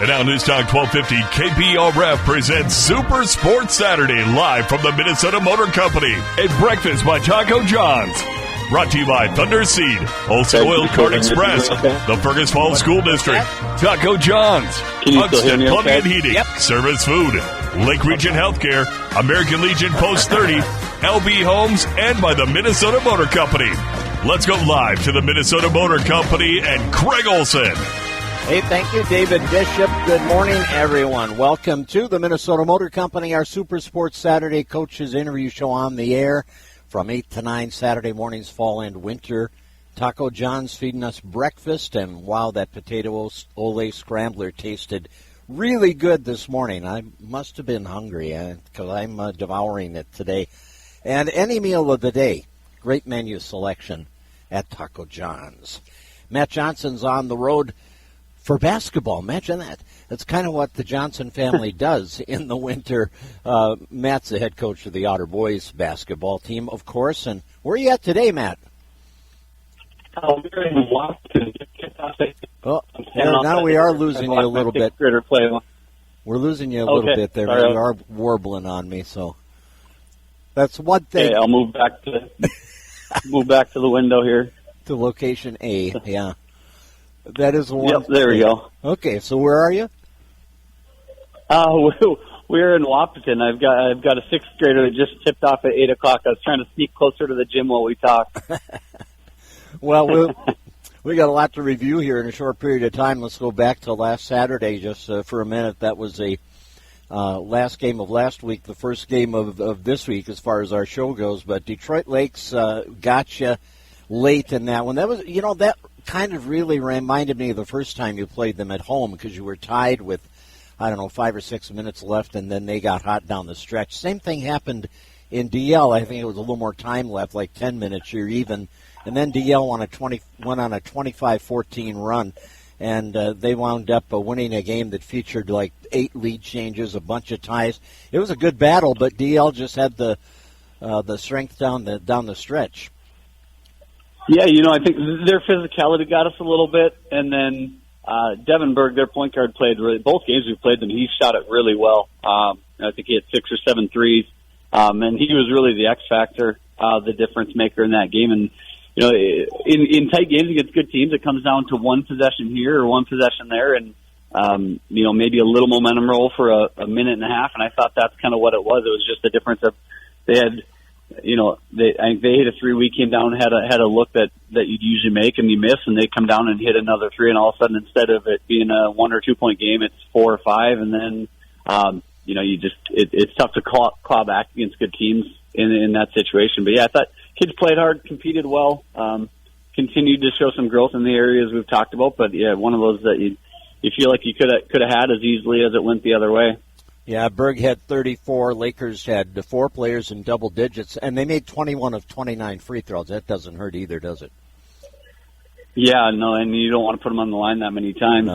And now News Talk 1250 KBRF presents Super Sports Saturday live from the Minnesota Motor Company at Breakfast by Taco John's. Brought to you by Thunder Seed, Olson Oil Cart Express, the Fergus Falls School District, Taco John's, Hudston Plumbing and Heating, Service Food, Lake Region Healthcare, American Legion Post 30, LB Homes, and by the Minnesota Motor Company. Let's go live to the Minnesota Motor Company and Craig Olson. Hey, thank you, David Bishop. Good morning, everyone. Welcome to the Minnesota Motor Company, our Super Sports Saturday Coaches Interview Show on the air from 8 to 9 Saturday mornings, fall and winter. Taco John's feeding us breakfast, and wow, that potato ole scrambler tasted really good this morning. I must have been hungry because I'm devouring it today. And any meal of the day, great menu selection at Taco John's. Matt Johnson's on the road for basketball. Imagine that. That's kind of what the Johnson family does in the winter. Matt's the head coach of the Otter Boys basketball team, of course. And where are you at today, Matt? We're in Washington. Oh, now we are losing you a little bit. We're losing you a little bit there. You are warbling on me, so that's one thing. Okay, I'll move back to the window here. To location A, yeah. That is one. Yep, there we go. Okay, so where are you? We're in Wahpeton. I've got a sixth grader that just tipped off at 8 o'clock. I was trying to sneak closer to the gym while we talk. Well, we got a lot to review here in a short period of time. Let's go back to last Saturday just for a minute. That was a last game of last week, the first game of this week as far as our show goes. But Detroit Lakes got you late in that one. That was, that kind of really reminded me of the first time you played them at home because you were tied with, 5 or 6 minutes left, and then they got hot down the stretch. Same thing happened in DL. I think it was a little more time left, like 10 minutes, you're even. And then DL went on a 25-14 run, and they wound up winning a game that featured like 8 lead changes, a bunch of ties. It was a good battle, but DL just had the strength down the stretch. Yeah, I think their physicality got us a little bit, and then Devin Berg, their point guard, played both games we played them. He shot it really well. I think he had 6 or 7 threes, and he was really the X factor, the difference maker in that game. And in tight games against good teams, it comes down to one possession here or one possession there, and maybe a little momentum roll for a minute and a half. And I thought that's kind of what it was. It was just the difference of they had. I think they hit a 3. We came down and had a look that you'd usually make and you miss, and they come down and hit another 3, and all of a sudden instead of it being a 1 or 2 point game, it's 4 or 5, and then it's tough to claw back against good teams in that situation. But yeah, I thought kids played hard, competed well, continued to show some growth in the areas we've talked about. But yeah, one of those that you feel like you could have had as easily as it went the other way. Yeah, Berg had 34. Lakers had 4 players in double digits, and they made 21 of 29 free throws. That doesn't hurt either, does it? Yeah, no, and you don't want to put them on the line that many times,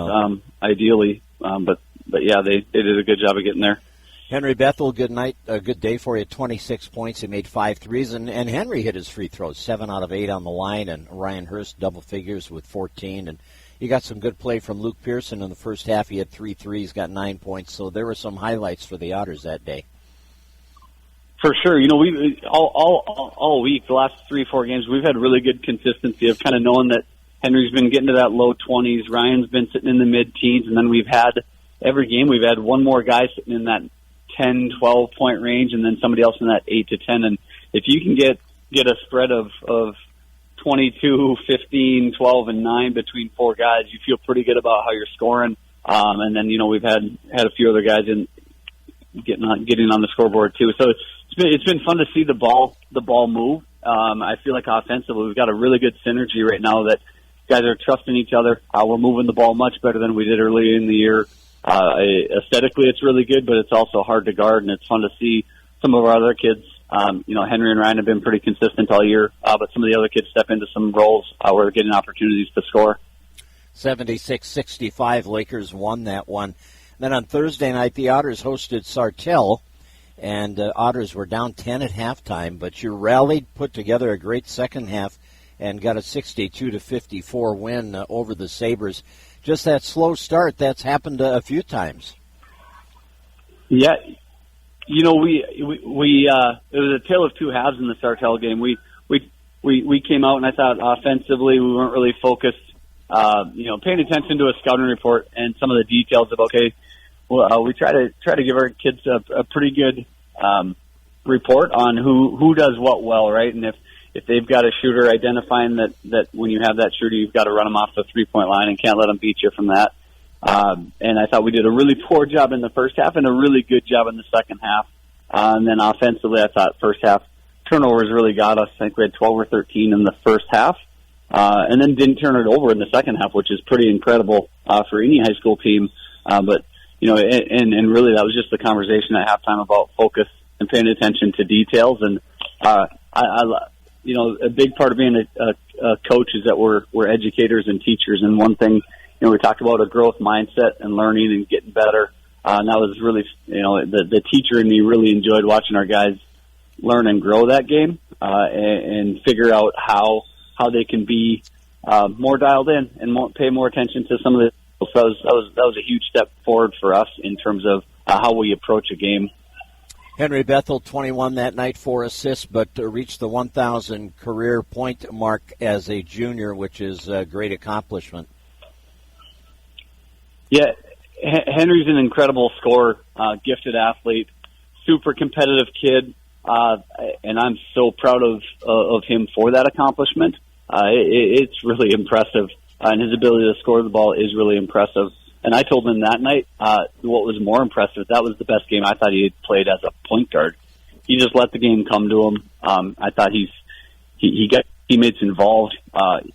ideally. But yeah, they did a good job of getting there. Henry Bethel, a good day for you. 26 points. He made 5 threes, and Henry hit his free throws, 7 out of 8 on the line, and Ryan Hurst double figures with 14, and you got some good play from Luke Pearson in the first half. He had 3 threes, got 9 points. So there were some highlights for the Otters that day. For sure. We all week, the last 3-4 games, we've had really good consistency of kind of knowing that Henry's been getting to that low 20s. Ryan's been sitting in the mid-teens. And then every game, we've had one more guy sitting in that 10, 12-point range, and then somebody else in that 8 to 10. And if you can get a spread of 22, 15, 12, and 9 between 4 guys, you feel pretty good about how you're scoring. And then, we've had a few other guys getting on the scoreboard too. So it's been fun to see the ball move. I feel like offensively, we've got a really good synergy right now that guys are trusting each other. We're moving the ball much better than we did earlier in the year. Aesthetically, it's really good, but it's also hard to guard, and it's fun to see some of our other kids. Henry and Ryan have been pretty consistent all year, but some of the other kids step into some roles where they're getting opportunities to score. 76-65, Lakers won that one. Then on Thursday night, the Otters hosted Sartell, and Otters were down 10 at halftime, but you rallied, put together a great second half, and got a 62-54 win over the Sabres. just that slow start, that's happened a few times. Yeah, you know, it was a tale of two halves in the Sartell game. We came out, and I thought offensively we weren't really focused. Paying attention to a scouting report and some of the details of we try to give our kids a pretty good report on who does what well, right? And if they've got a shooter, identifying that when you have that shooter, you've got to run them off the 3-point line and can't let them beat you from that. And I thought we did a really poor job in the first half and a really good job in the second half. And then offensively, I thought first half turnovers really got us. I think we had 12 or 13 in the first half, and then didn't turn it over in the second half, which is pretty incredible for any high school team. But and really that was just the conversation at halftime about focus and paying attention to details. And a big part of being a coach is that we're educators and teachers. And one thing, we talked about a growth mindset and learning and getting better. And that was really, the teacher and me really enjoyed watching our guys learn and grow that game, and figure out how they can be more dialed in and pay more attention to some of the. So that was a huge step forward for us in terms of how we approach a game. Henry Bethel, 21 that night, 4 assists, but reached the 1,000 career point mark as a junior, which is a great accomplishment. Yeah, Henry's an incredible scorer, gifted athlete, super competitive kid, and I'm so proud of him for that accomplishment. It's really impressive, and his ability to score the ball is really impressive. And I told him that night what was more impressive, that was the best game I thought he had played as a point guard. He just let the game come to him. I thought he got teammates involved.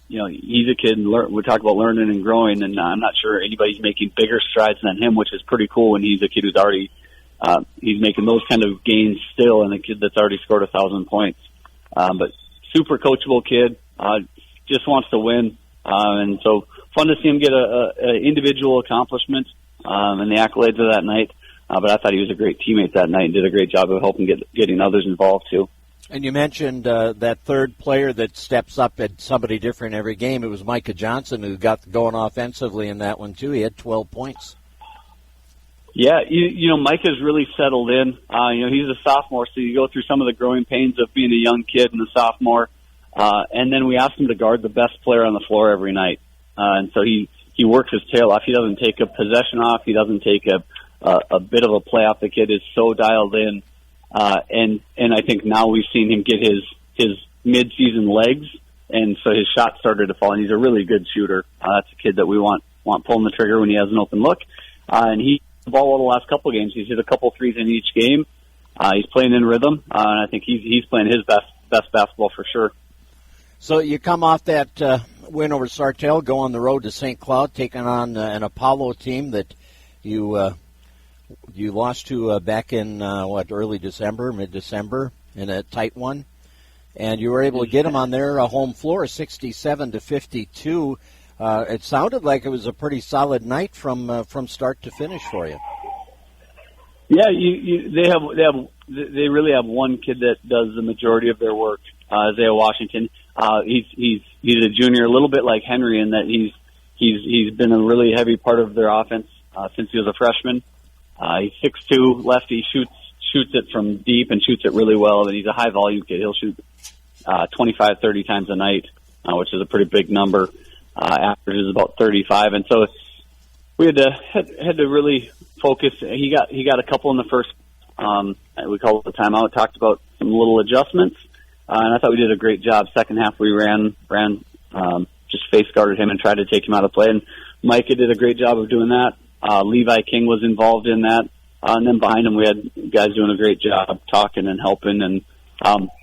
He's a kid, and we talk about learning and growing, and I'm not sure anybody's making bigger strides than him, which is pretty cool when he's a kid who's already he's making those kind of gains still, and a kid that's already scored 1,000 points. But super coachable kid, just wants to win, and so fun to see him get a individual accomplishment and the accolades of that night. But I thought he was a great teammate that night and did a great job of helping getting others involved too. And you mentioned that third player that steps up at somebody different every game. It was Micah Johnson who got going offensively in that one too. He had 12 points. Yeah, Micah's really settled in. He's a sophomore, so you go through some of the growing pains of being a young kid and a sophomore. And then we asked him to guard the best player on the floor every night. And so he works his tail off. He doesn't take a possession off. He doesn't take a bit of a play off. The kid is so dialed in. And I think now we've seen him get his mid-season legs, and so his shot started to fall, and he's a really good shooter. That's a kid that we want pulling the trigger when he has an open look. And he hit the ball the last couple of games. He's hit a couple threes in each game. He's playing in rhythm, and I think he's playing his best basketball for sure. So you come off that win over Sartell, go on the road to St. Cloud, taking on an Apollo team that you lost to back in early December, mid-December, in a tight one, and you were able to get them on their home floor, 67-52. It sounded like it was a pretty solid night from start to finish for you. Yeah, they really have one kid that does the majority of their work. Isaiah Washington. He's a junior, a little bit like Henry in that he's been a really heavy part of their offense since he was a freshman. He's 6'2", lefty, shoots it from deep and shoots it really well. And he's a high volume kid. He'll shoot 25, 30 times a night, which is a pretty big number. Average is about 35, and so we had to really focus. He got a couple in the first. We called it the timeout. Talked about some little adjustments, and I thought we did a great job. Second half, we ran just face guarded him and tried to take him out of play. And Micah did a great job of doing that. Levi King was involved in that, and then behind him we had guys doing a great job talking and helping. And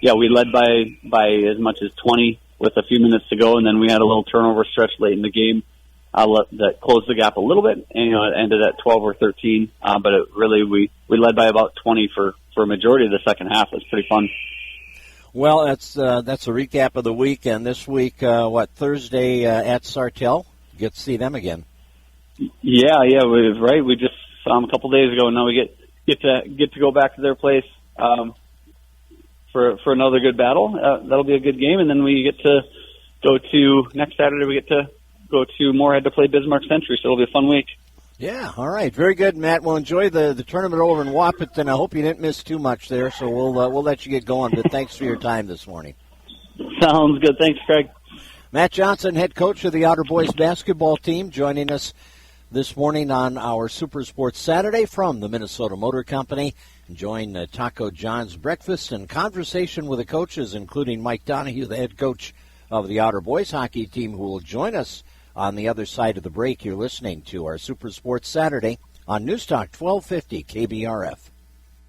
we led by as much as 20 with a few minutes to go, and then we had a little turnover stretch late in the game that closed the gap a little bit, and it ended at 12 or 13. But it really we led by about 20 for a majority of the second half. It was pretty fun. Well, that's a recap of the week, and this week, Thursday at Sartell? You get to see them again. Yeah, right. We just saw them a couple days ago, and now we get to go back to their place for another good battle. That'll be a good game, and then we get to go to next Saturday. We get to go to Moorhead to play Bismarck Century, so it'll be a fun week. Yeah, all right. Very good, Matt. Well, enjoy the tournament over in Wahpeton. I hope you didn't miss too much there, so we'll let you get going, but thanks for your time this morning. Sounds good. Thanks, Craig. Matt Johnson, head coach of the Otter Boys basketball team, joining us this morning on our Super Sports Saturday from the Minnesota Motor Company. Enjoying Taco John's breakfast and conversation with the coaches, including Mike Donahue, the head coach of the Otter Boys hockey team, who will join us on the other side of the break. You're listening to our Super Sports Saturday on News Talk 1250 KBRF.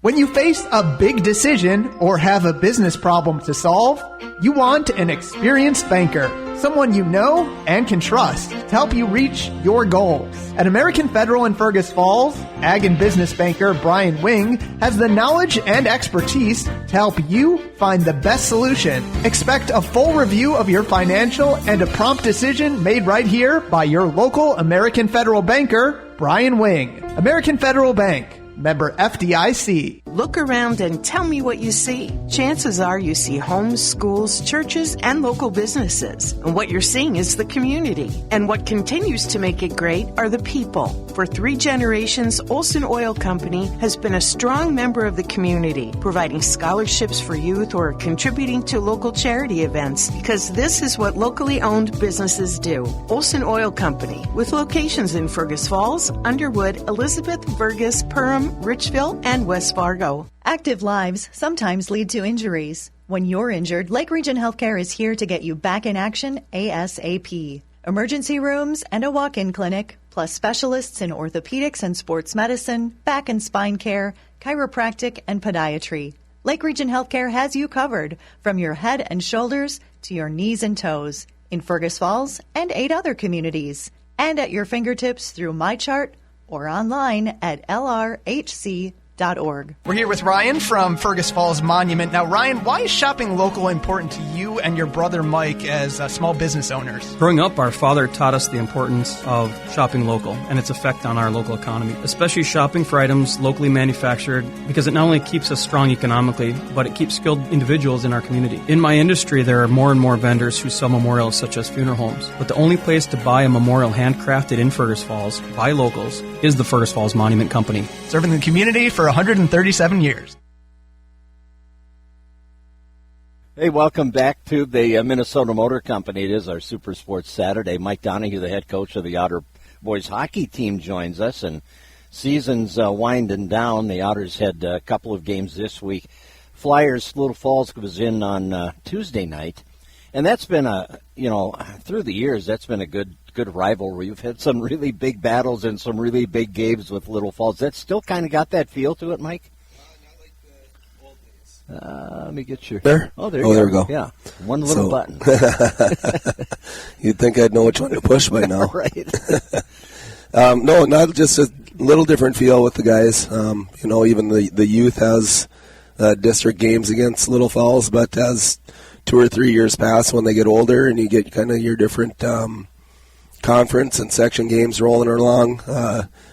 When you face a big decision or have a business problem to solve, you want an experienced banker, someone you know and can trust to help you reach your goals. At American Federal in Fergus Falls, ag and business banker Brian Wing has the knowledge and expertise to help you find the best solution. Expect a full review of your financial and a prompt decision made right here by your local American Federal banker, Brian Wing. American Federal Bank. Member FDIC. Look around and tell me what you see. Chances are you see homes, schools, churches, and local businesses. And what you're seeing is the community. And what continues to make it great are the people. For 3 generations, Olson Oil Company has been a strong member of the community, providing scholarships for youth or contributing to local charity events, because this is what locally owned businesses do. Olson Oil Company, with locations in Fergus Falls, Underwood, Elizabeth, Fergus, Perham, Richville, and West Fargo. Active lives sometimes lead to injuries. When you're injured, Lake Region Healthcare is here to get you back in action ASAP. Emergency rooms and a walk-in clinic, plus specialists in orthopedics and sports medicine, back and spine care, chiropractic, and podiatry. Lake Region Healthcare has you covered, from your head and shoulders to your knees and toes, in Fergus Falls and 8 other communities, and at your fingertips through MyChart or online at lrhc.org. We're here with Ryan from Fergus Falls Monument. Now, Ryan, why is shopping local important to you and your brother Mike as small business owners? Growing up, our father taught us the importance of shopping local and its effect on our local economy, especially shopping for items locally manufactured, because it not only keeps us strong economically, but it keeps skilled individuals in our community. In my industry, there are more and more vendors who sell memorials such as funeral homes, but the only place to buy a memorial handcrafted in Fergus Falls by locals is the Fergus Falls Monument Company. Serving the community for 137 years. Hey, welcome back to the Minnesota Motor Company. It is our Super Sports Saturday. Mike Donahue, the head coach of the Otter Boys hockey team, joins us, and season's winding down. The Otters had a couple of games this week. Flyers, Little Falls was in on Tuesday night, and that's been through the years, that's been a good rivalry. You've had some really big battles and some really big games with Little Falls. That still kind of got that feel to it, Mike? Not like the old days. Let me get your... There? Oh, there we go. Yeah, one little button. You'd think I'd know which one to push by now. Right. No, not just a little different feel with the guys. Even the youth has district games against Little Falls, but as 2 or 3 years pass, when they get older and you get kind of your different conference and section games rolling along,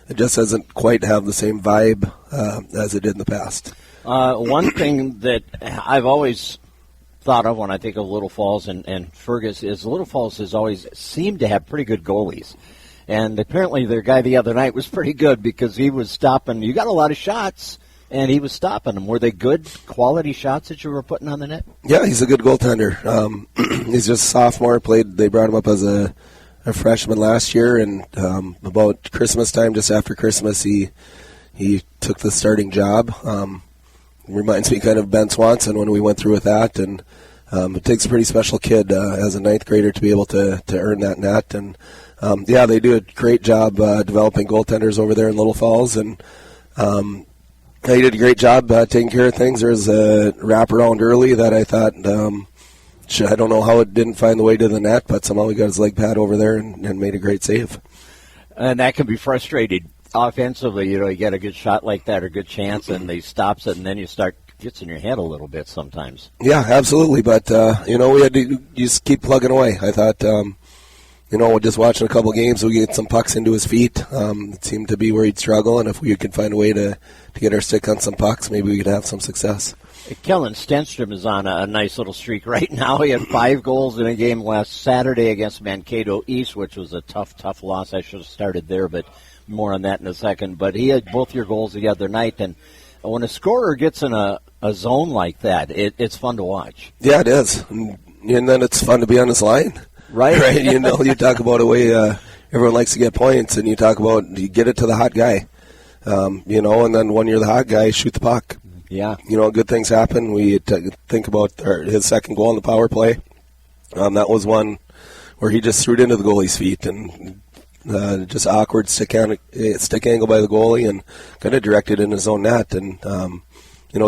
it just doesn't quite have the same vibe as it did in the past. One thing that I've always thought of when I think of Little Falls and Fergus is Little Falls has always seemed to have pretty good goalies. And apparently their guy the other night was pretty good because he was stopping. You got a lot of shots, and he was stopping them. Were they good quality shots that you were putting on the net? Yeah, he's a good goaltender. He's just a sophomore. They brought him up as a freshman last year, and about Christmas time, just after Christmas, he took the starting job. Reminds me kind of Ben Swanson when we went through with that, and it takes a pretty special kid as a 9th grader to be able to earn that net. And they do a great job developing goaltenders over there in Little Falls, and he did a great job taking care of things. There was a wraparound early that I thought, I don't know how it didn't find the way to the net, but somehow he got his leg pad over there and made a great save. And that can be frustrating offensively. You get a good shot like that or a good chance, and he stops it, and then gets in your head a little bit sometimes. Yeah, absolutely. But, we had to just keep plugging away. I thought, just watching a couple games, we get some pucks into his feet. It seemed to be where he'd struggle, and if we could find a way to get our stick on some pucks, maybe we could have some success. Kellen Stenstrom is on a nice little streak right now. He had 5 goals in a game last Saturday against Mankato East, which was a tough loss. I should have started there, but more on that in a second. But he had both your goals the other night, and when a scorer gets in a zone like that, it's fun to watch. Yeah, it is. And then it's fun to be on his line. Right. You talk about a way everyone likes to get points, and you talk about you get it to the hot guy. And then when you're the hot guy, shoot the puck. Yeah. Good things happen. We think about his second goal on the power play. That was one where he just threw it into the goalie's feet and just awkward stick angle by the goalie and kind of directed in his own net. And,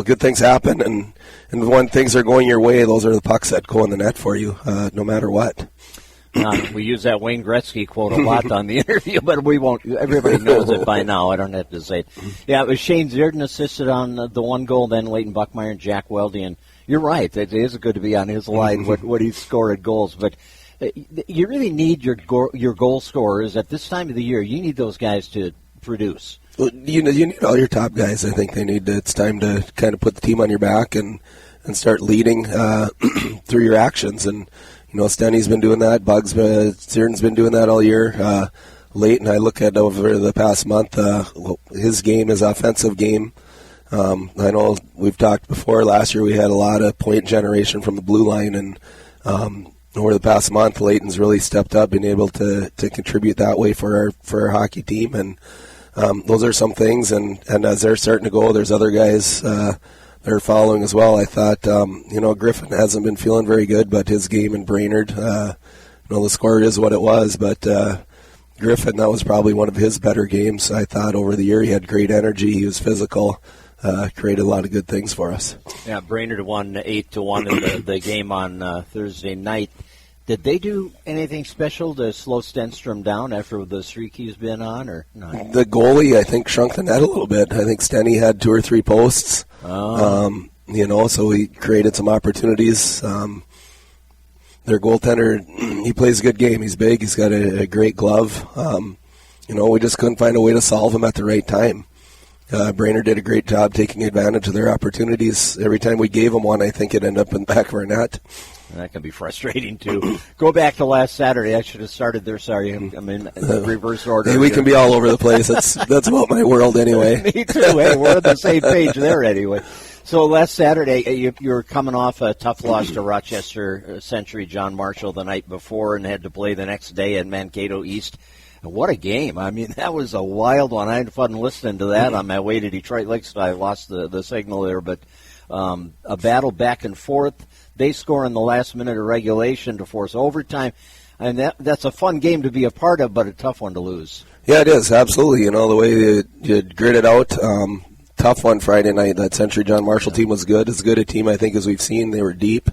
good things happen. And when things are going your way, those are the pucks that go in the net for you, no matter what. We use that Wayne Gretzky quote a lot on the interview, but we won't. Everybody knows it by now. I don't have to say it. Yeah, it was Shane Zierden assisted on the one goal, then Leighton Buckmeyer and Jack Weldy. And you're right. It is good to be on his line what he scored goals. But you really need your goal scorers at this time of the year. You need those guys to produce. Well, you need all your top guys. I think it's time to kind of put the team on your back and start leading through your actions. And Stenny's been doing that. Zierden's been doing that all year. Leighton, I look at over the past month, his game, his offensive game. I know we've talked before. Last year we had a lot of point generation from the blue line, and over the past month, Leighton's really stepped up, being able to contribute that way for our hockey team. And those are some things. And as they're starting to go, there's other guys they're following as well. I thought, Griffin hasn't been feeling very good, but his game in Brainerd, the score is what it was. But Griffin, that was probably one of his better games, I thought, over the year. He had great energy. He was physical, created a lot of good things for us. Yeah, Brainerd won 8-1 in the game on Thursday night. Did they do anything special to slow Stenstrom down after the streak he's been on, or not? The goalie, I think, shrunk the net a little bit. I think Stenny had 2 or 3 posts. So he created some opportunities. Their goaltender, he plays a good game. He's big. He's got a great glove. We just couldn't find a way to solve him at the right time. Brainerd did a great job taking advantage of their opportunities. Every time we gave them one, I think it ended up in the back of our net. That can be frustrating, too. Go back to last Saturday. I should have started there. Sorry, I'm in reverse order. Hey, we can be all over the place. That's about my world anyway. Me too. Hey, we're on the same page there anyway. So last Saturday, you're coming off a tough loss to Rochester Century John Marshall the night before and had to play the next day at Mankato East. What a game. I mean, that was a wild one. I had fun listening to that on my way to Detroit Lakes. I lost the signal there, but a battle back and forth. They score in the last minute of regulation to force overtime. And that's a fun game to be a part of, but a tough one to lose. Yeah, it is, absolutely. The way you grit it out. Tough one Friday night. That Century John Marshall team was good. As good a team, I think, as we've seen. They were deep.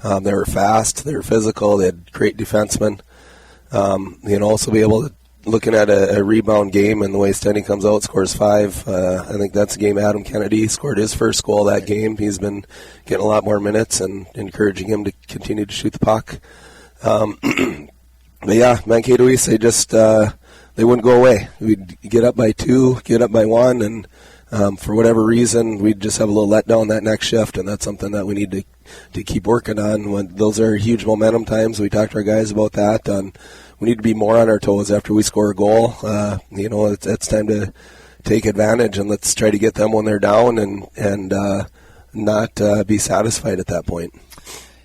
They were fast. They were physical. They had great defensemen. Also be able to, looking at a rebound game and the way Stenny comes out, scores 5. I think that's a game Adam Kennedy scored his first goal that game. He's been getting a lot more minutes and encouraging him to continue to shoot the puck. But yeah, Mankato East, they just they wouldn't go away. We'd get up by 2, get up by 1, and for whatever reason, we'd just have a little letdown that next shift, and that's something that we need to keep working on. Those are huge momentum times. We talked to our guys about that. We need to be more on our toes after we score a goal. It's time to take advantage, and let's try to get them when they're down and not be satisfied at that point.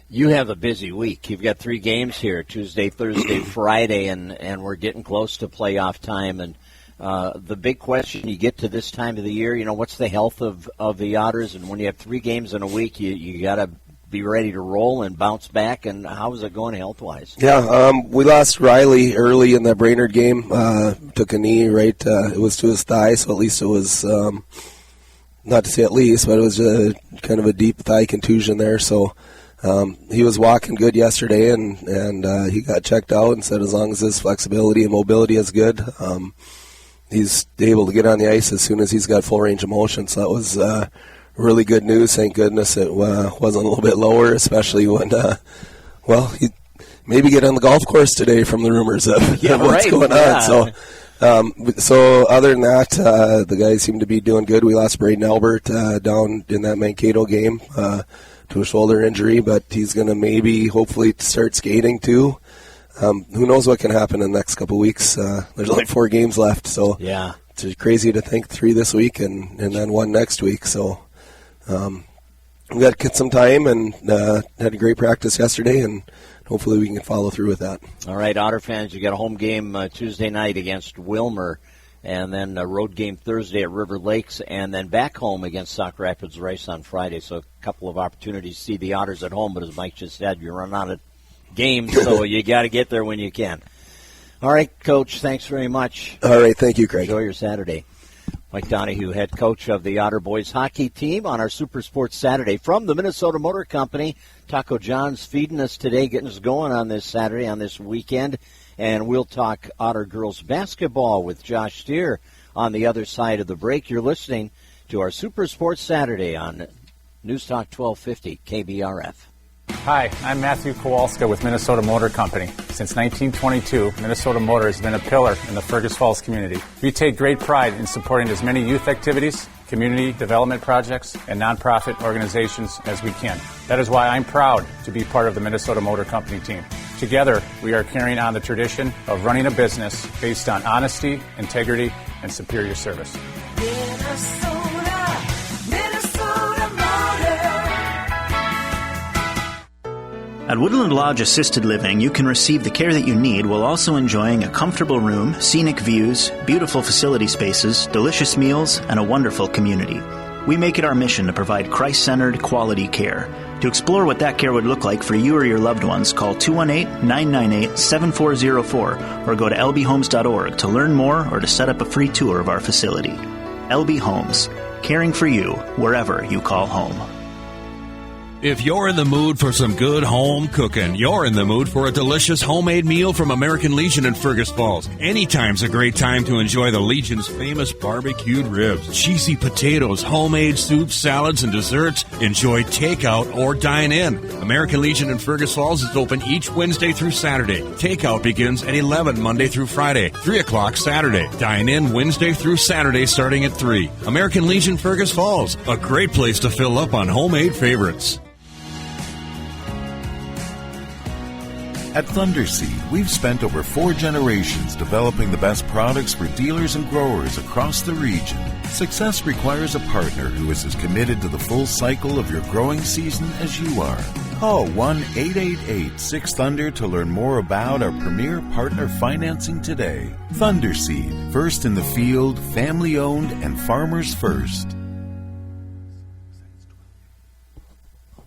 You have a busy week. You've got 3 games here, Tuesday, Thursday, Friday, and we're getting close to playoff time. And the big question, you get to this time of the year, what's the health of the Otters? And when you have 3 games in a week, you got to be ready to roll and bounce back. And how is it going health-wise? Yeah, we lost Riley early in the Brainerd game. Took a knee, right? It was to his thigh, so at least it was, not to say at least, but it was kind of a deep thigh contusion there. So he was walking good yesterday, and he got checked out and said as long as his flexibility and mobility is good, he's able to get on the ice as soon as he's got full range of motion. So that was really good news. Thank goodness it wasn't a little bit lower, especially when, he maybe get on the golf course today from the rumors of what's going on. So So other than that, the guys seem to be doing good. We lost Braden Albert down in that Mankato game to a shoulder injury, but he's going to hopefully start skating too. Who knows what can happen in the next couple of weeks. There's only 4 games left, so yeah, it's crazy to think 3 this week and then 1 next week. So we got to get some time, and had a great practice yesterday, and hopefully we can follow through with that. All right, Otter fans, you got a home game Tuesday night against Wilmer, and then a road game Thursday at River Lakes, and then back home against Sauk Rapids Rice on Friday. So a couple of opportunities to see the Otters at home, but as Mike just said, you run out of games, so you got to get there when you can. All right, Coach, thanks very much. All right, thank you, Craig. Enjoy your Saturday. Mike Donahue, head coach of the Otter boys hockey team on our Super Sports Saturday from the Minnesota Motor Company. Taco John's feeding us today, getting us going on this Saturday, on this weekend. And we'll talk Otter girls basketball with Josh Steer on the other side of the break. You're listening to our Super Sports Saturday on News Talk 1250 KBRF. Hi, I'm Matthew Kowalska with Minnesota Motor Company. Since 1922, Minnesota Motor has been a pillar in the Fergus Falls community. We take great pride in supporting as many youth activities, community development projects, and nonprofit organizations as we can. That is why I'm proud to be part of the Minnesota Motor Company team. Together, we are carrying on the tradition of running a business based on honesty, integrity, and superior service. At Woodland Lodge Assisted Living, you can receive the care that you need while also enjoying a comfortable room, scenic views, beautiful facility spaces, delicious meals, and a wonderful community. We make it our mission to provide Christ-centered, quality care. To explore what that care would look like for you or your loved ones, call 218-998-7404 or go to lbhomes.org to learn more or to set up a free tour of our facility. LB Homes, caring for you wherever you call home. If you're in the mood for some good home cooking, you're in the mood for a delicious homemade meal from American Legion in Fergus Falls. Anytime's a great time to enjoy the Legion's famous barbecued ribs, cheesy potatoes, homemade soups, salads, and desserts. Enjoy takeout or dine in. American Legion in Fergus Falls is open each Wednesday through Saturday. Takeout begins at 11 Monday through Friday, 3 o'clock Saturday. Dine in Wednesday through Saturday starting at 3. American Legion Fergus Falls, a great place to fill up on homemade favorites. At Thunderseed, we've spent over 4 generations developing the best products for dealers and growers across the region. Success requires a partner who is as committed to the full cycle of your growing season as you are. Call 1-888-6-THUNDER to learn more about our premier partner financing today. Thunderseed, first in the field, family-owned, and farmers first.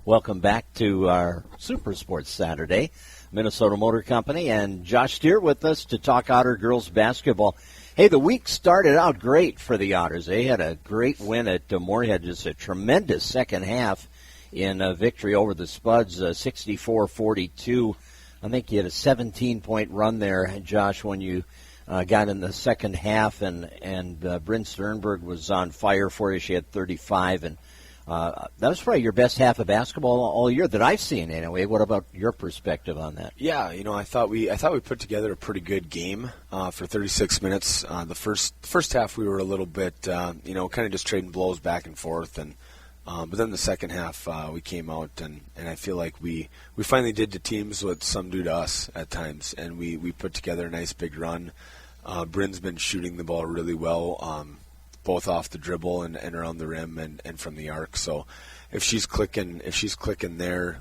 Welcome back to our Super Sports Saturday. Minnesota Motor Company, and Josh Steer with us to talk Otter girls basketball. Hey, the week started out great for the Otters. They had a great win at Moorhead, just a tremendous second half in victory over the Spuds, 64-42. I think you had a 17-point run there, Josh, when you got in the second half, and Bryn Sternberg was on fire for you. She had 35, and that was probably your best half of basketball all year that I've seen anyway. What about your perspective on that? Yeah, I thought we put together a pretty good game for 36 minutes. The first half we were a little bit, kind of just trading blows back and forth, and but then the second half we came out and I feel like we finally did to teams what some do to us at times, and we put together a nice big run. Bryn's been shooting the ball really well. Both off the dribble and around the rim and from the arc. So if she's clicking there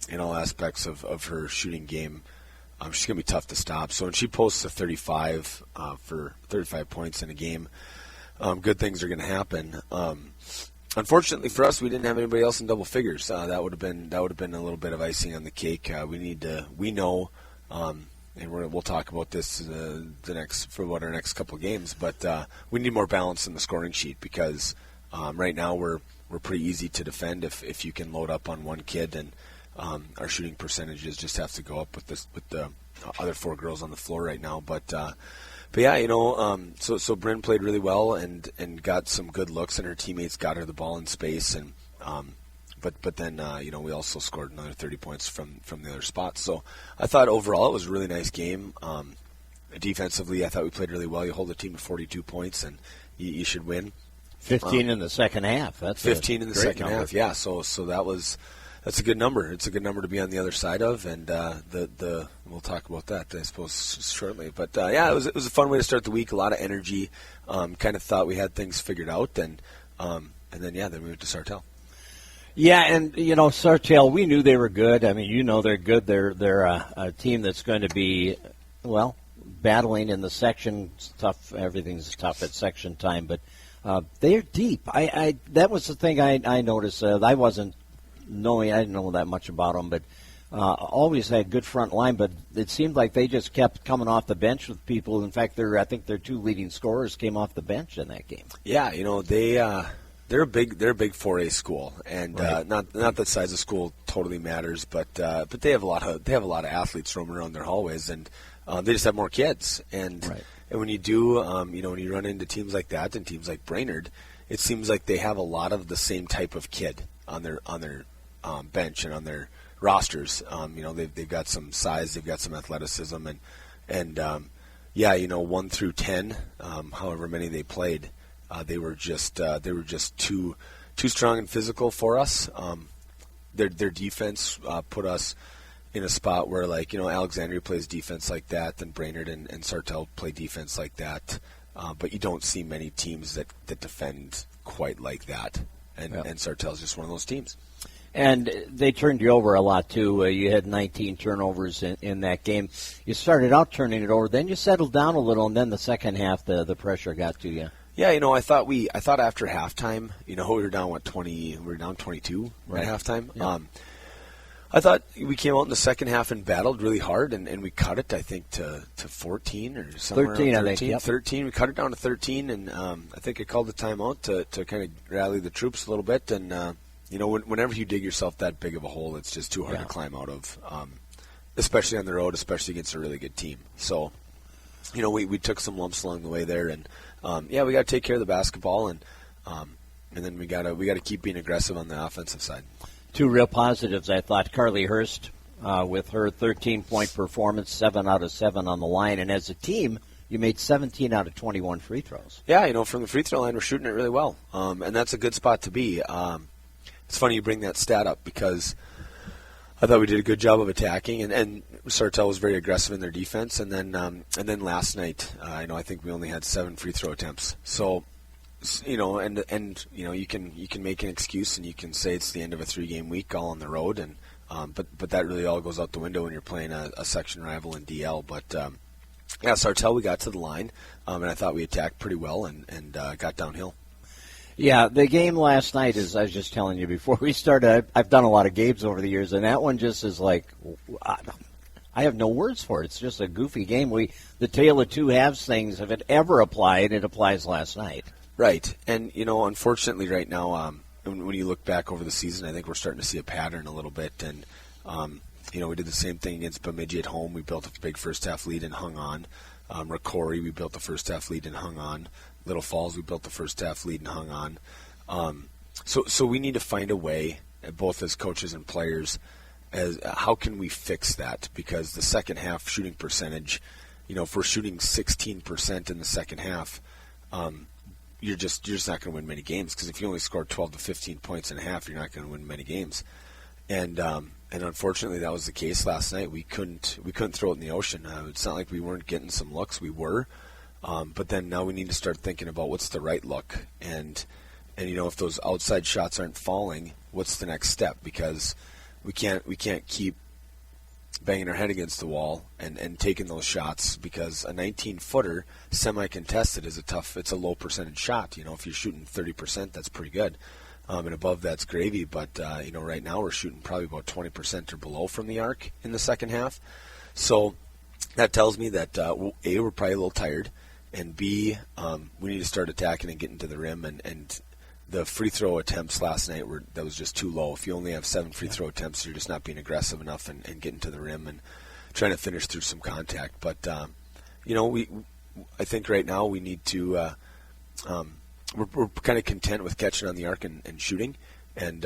in all aspects of her shooting game, she's going to be tough to stop. So when she posts a 35 for 35 points in a game, good things are going to happen. Unfortunately for us, we didn't have anybody else in double figures. That would have been a little bit of icing on the cake. We know. And we'll talk about this for our next couple of games. But we need more balance in the scoring sheet because right now we're pretty easy to defend if you can load up on one kid, and our shooting percentages just have to go up with the other 4 girls on the floor right now. But yeah, so Bryn played really well and got some good looks, and her teammates got her the ball in space, and But then, we also scored another 30 points from the other spots. So I thought overall it was a really nice game. defensively, I thought we played really well. You hold a team to 42 points, and you should win. 15 in the second half. That's 15 in the second number. half. Yeah, so that's a good number. It's a good number to be on the other side of, and we'll talk about that, I suppose, shortly. But it was a fun way to start the week. A lot of energy. Kind of thought we had things figured out, and then we went to Sartell. Yeah, and Sartell, we knew they were good. I mean, they're good. They're a team that's going to be battling in the section. It's tough. Everything's tough at section time, but they're deep. That was the thing I noticed. I didn't know that much about them, but always had good front line. But it seemed like they just kept coming off the bench with people. In fact, I think their 2 leading scorers came off the bench in that game. Yeah, they're a big 4A school, and right. Not that size of school totally matters, but they have a lot of athletes roaming around their hallways, and they just have more kids. And right. And when you do, when you run into teams like that and teams like Brainerd, it seems like they have a lot of the same type of kid on their bench and on their rosters. They've got some size, they've got some athleticism, and 1 through 10, however many they played, they were just too strong and physical for us. Their defense put us in a spot where, Alexandria plays defense like that, and Brainerd and Sartell play defense like that. But you don't see many teams that defend quite like that. And Sartell's just one of those teams. And they turned you over a lot, too. You had 19 turnovers in that game. You started out turning it over, then you settled down a little, and then the second half, the pressure got to you. Yeah, I thought after halftime, we were down 20, we were down 22 right. at halftime. Yeah. I thought we came out in the second half and battled really hard, and we cut it, I think, to 14 or somewhere 13, around 13. I think, yep. 13. We cut it down to 13, and I think I called the timeout to kind of rally the troops a little bit. And, whenever you dig yourself that big of a hole, it's just too hard to climb out of, especially on the road, especially against a really good team. So, we took some lumps along the way there, and, we got to take care of the basketball, and then we got to keep being aggressive on the offensive side. 2 real positives, I thought. Carly Hurst with her 13-point performance, 7 out of 7 on the line. And as a team, you made 17 out of 21 free throws. Yeah, from the free throw line, we're shooting it really well. And that's a good spot to be. It's funny you bring that stat up because I thought we did a good job of attacking. And Sartell was very aggressive in their defense. And then last night, I think we only had 7 free throw attempts. So, you can make an excuse and you can say it's the end of a 3-game week all on the road, and but that really all goes out the window when you're playing a section rival in DL. But Sartell, we got to the line, and I thought we attacked pretty well and got downhill. Yeah, the game last night, as I was just telling you before we started, I've done a lot of games over the years, and that one just is like, I have no words for it. It's just a goofy game. The tale of 2 halves things, if it ever applied, it applies last night. Right, and unfortunately, right now, when you look back over the season, I think we're starting to see a pattern a little bit. And we did the same thing against Bemidji at home. We built a big first half lead and hung on. Ricori, we built the first half lead and hung on. Little Falls, we built the first half lead and hung on. So we need to find a way, both as coaches and players, as how can we fix that? Because the second half shooting percentage, if we're shooting 16% in the second half. You're just not going to win many games, because if you only score 12 to 15 points in a half, you're not going to win many games. And unfortunately, that was the case last night. We couldn't throw it in the ocean. It's not like we weren't getting some looks. We were, but then now we need to start thinking about what's the right look. And if those outside shots aren't falling, what's the next step? Because we can't keep banging our head against the wall and taking those shots, because a 19-footer semi-contested is it's a low percentage shot. If you're shooting 30%, that's pretty good. And above that's gravy. But, right now we're shooting probably about 20% or below from the arc in the second half. So that tells me that, A, we're probably a little tired, and B, we need to start attacking and getting to the rim. And the free throw attempts last night that was just too low. If you only have 7 free throw attempts, you're just not being aggressive enough and getting to the rim and trying to finish through some contact. But I think right now we need to we're kind of content with catching on the arc and shooting, and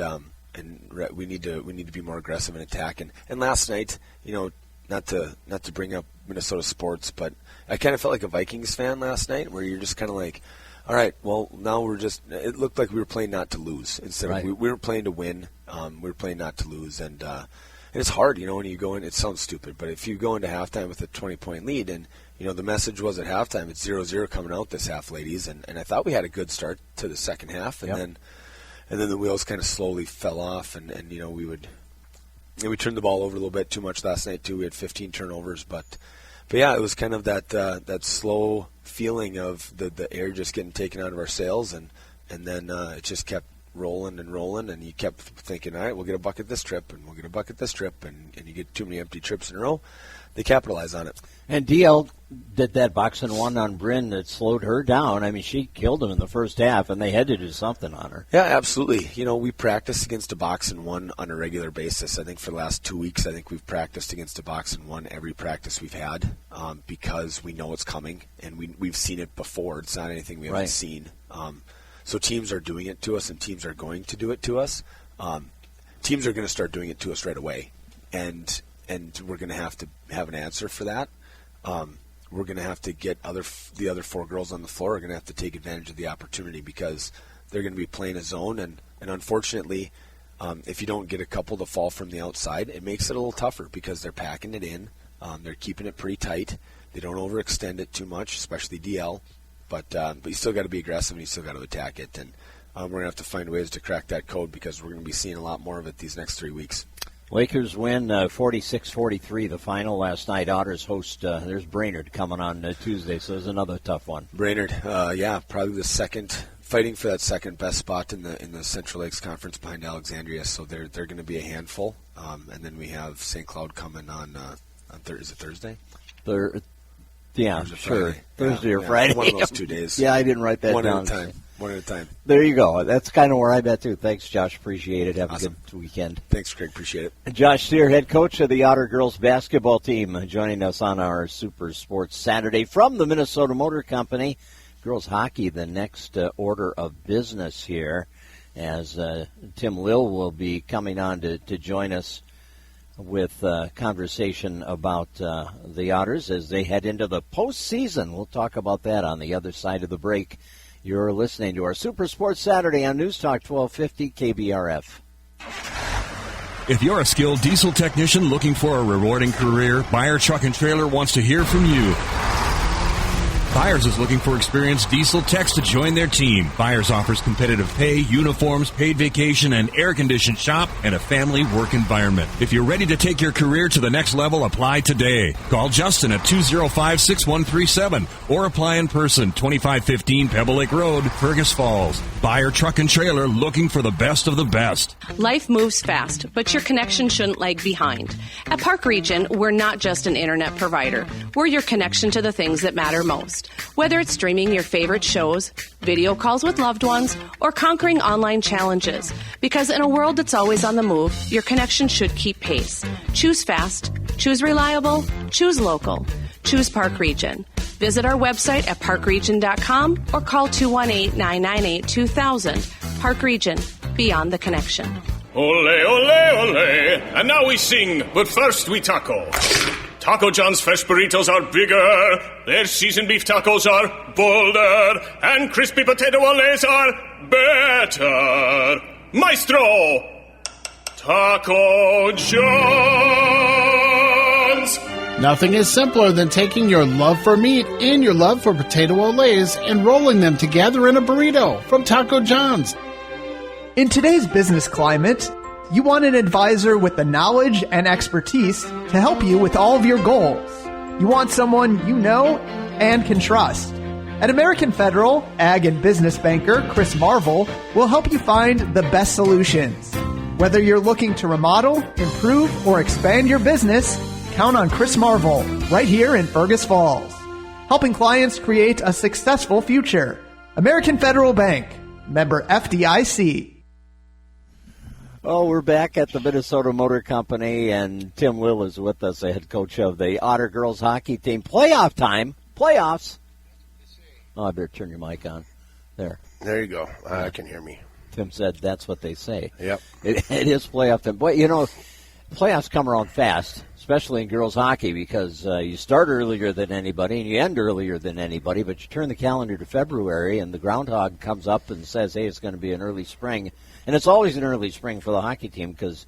we need to be more aggressive in attack. And last night, not to bring up Minnesota sports, but I kind of felt like a Vikings fan last night, where you're just kind of like, all right, well, now it looked like we were playing not to lose instead of we weren't playing to win. We were playing not to lose, and it's hard, when you go in. It sounds stupid, but if you go into halftime with a 20-point lead, and the message was at halftime, it's 0-0 coming out this half, ladies, and I thought we had a good start to the second half, and then the wheels kind of slowly fell off, and we turned the ball over a little bit too much last night too. We had 15 turnovers, but yeah, it was kind of that slow feeling of the air just getting taken out of our sails, and then it just kept rolling, and you kept thinking, all right, we'll get a bucket this trip, and we'll get a bucket this trip, and you get too many empty trips in a row. They capitalize on it. And DL did that boxing one on Bryn that slowed her down. I mean, she killed him in the first half, and they had to do something on her. Yeah, absolutely. We practice against a boxing one on a regular basis. I think for the last 2 weeks, I think we've practiced against a boxing one every practice we've had, because we know it's coming, and we've seen it before. It's not anything we haven't seen. So teams are doing it to us, and teams are going to do it to us. Teams are going to start doing it to us right away, and we're going to have an answer for that. We're going to have to get the other four girls on the floor are going to have to take advantage of the opportunity, because they're going to be playing a zone, and unfortunately, if you don't get a couple to fall from the outside, it makes it a little tougher, because they're packing it in. They're keeping it pretty tight. They don't overextend it too much, especially DL. But you still got to be aggressive, and you still got to attack it. And we're going to have to find ways to crack that code, because we're going to be seeing a lot more of it these next 3 weeks. Lakers win 46-43, the final last night. Otters host, there's Brainerd coming on Tuesday, so there's another tough one. Brainerd, probably the second, fighting for that second best spot in the Central Lakes Conference behind Alexandria, so they're going to be a handful. And then we have St. Cloud coming on is it Thursday? Yeah, sure. Thursday or Friday. One of those 2 days. Yeah, I didn't write that down. One at a time. There you go. That's kind of where I'm at, too. Thanks, Josh. Appreciate it. Have awesome. a good weekend. Thanks, Craig. Appreciate it. Josh Sear, head coach of the Otter girls basketball team, joining us on our Super Sports Saturday from the Minnesota Motor Company. Girls hockey, the next order of business here, as Tim Lill will be coming on to join us with conversation about the Otters as they head into the postseason. We'll talk about that on the other side of the break. You're listening to our Super Sports Saturday on News Talk 1250 KBRF. If you're a skilled diesel technician looking for a rewarding career, Buyer Truck and Trailer wants to hear from you. Byers is looking for experienced diesel techs to join their team. Byers offers competitive pay, uniforms, paid vacation, an air-conditioned shop, and a family work environment. If you're ready to take your career to the next level, apply today. Call Justin at 205-6137 or apply in person, 2515 Pebble Lake Road, Fergus Falls. Buyer Truck and Trailer, looking for the best of the best. Life moves fast, but your connection shouldn't lag behind. At Park Region, we're not just an internet provider. We're your connection to the things that matter most. Whether it's streaming your favorite shows, video calls with loved ones, or conquering online challenges. Because in a world that's always on the move, your connection should keep pace. Choose fast, choose reliable, choose local. Choose Park Region. Visit our website at parkregion.com or call 218-998-2000. Park Region, beyond the connection. Ole, ole, ole. And now we sing, but first we taco. Taco John's fresh burritos are bigger, their seasoned beef tacos are bolder, and crispy potato olays are better. Maestro! Taco John's! Nothing is simpler than taking your love for meat and your love for potato olays and rolling them together in a burrito from Taco John's. In today's business climate, you want an advisor with the knowledge and expertise to help you with all of your goals. You want someone you know and can trust. At American Federal, Ag and Business Banker Chris Marvel will help you find the best solutions. Whether you're looking to remodel, improve, or expand your business, count on Chris Marvel right here in Fergus Falls, helping clients create a successful future. American Federal Bank, member FDIC. Oh, we're back at the Minnesota Motor Company, and Tim Lill is with us, the head coach of the Otter girls hockey team. Playoff time. Playoffs. Oh, I better turn your mic on. There. There you go. I can hear me. Tim said that's what they say. Yep. It is playoff time. Boy, playoffs come around fast, especially in girls hockey, because you start earlier than anybody and you end earlier than anybody, but you turn the calendar to February and the groundhog comes up and says, hey, it's going to be an early spring. And it's always an early spring for the hockey team because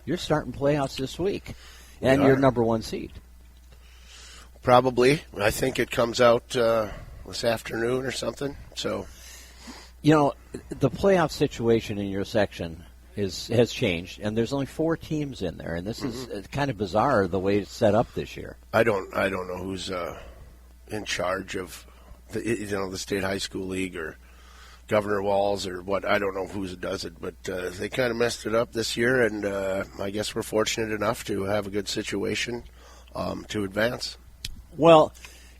you're starting playoffs this week, and you're number one seed. Probably. I think it comes out this afternoon or something. So, the playoff situation in your section has changed, and there's only 4 teams in there, and this is kind of bizarre the way it's set up this year. I don't know who's in charge of the state high school league or Governor Walls or what. I don't know who does it, but they kind of messed it up this year, and I guess we're fortunate enough to have a good situation to advance. Well,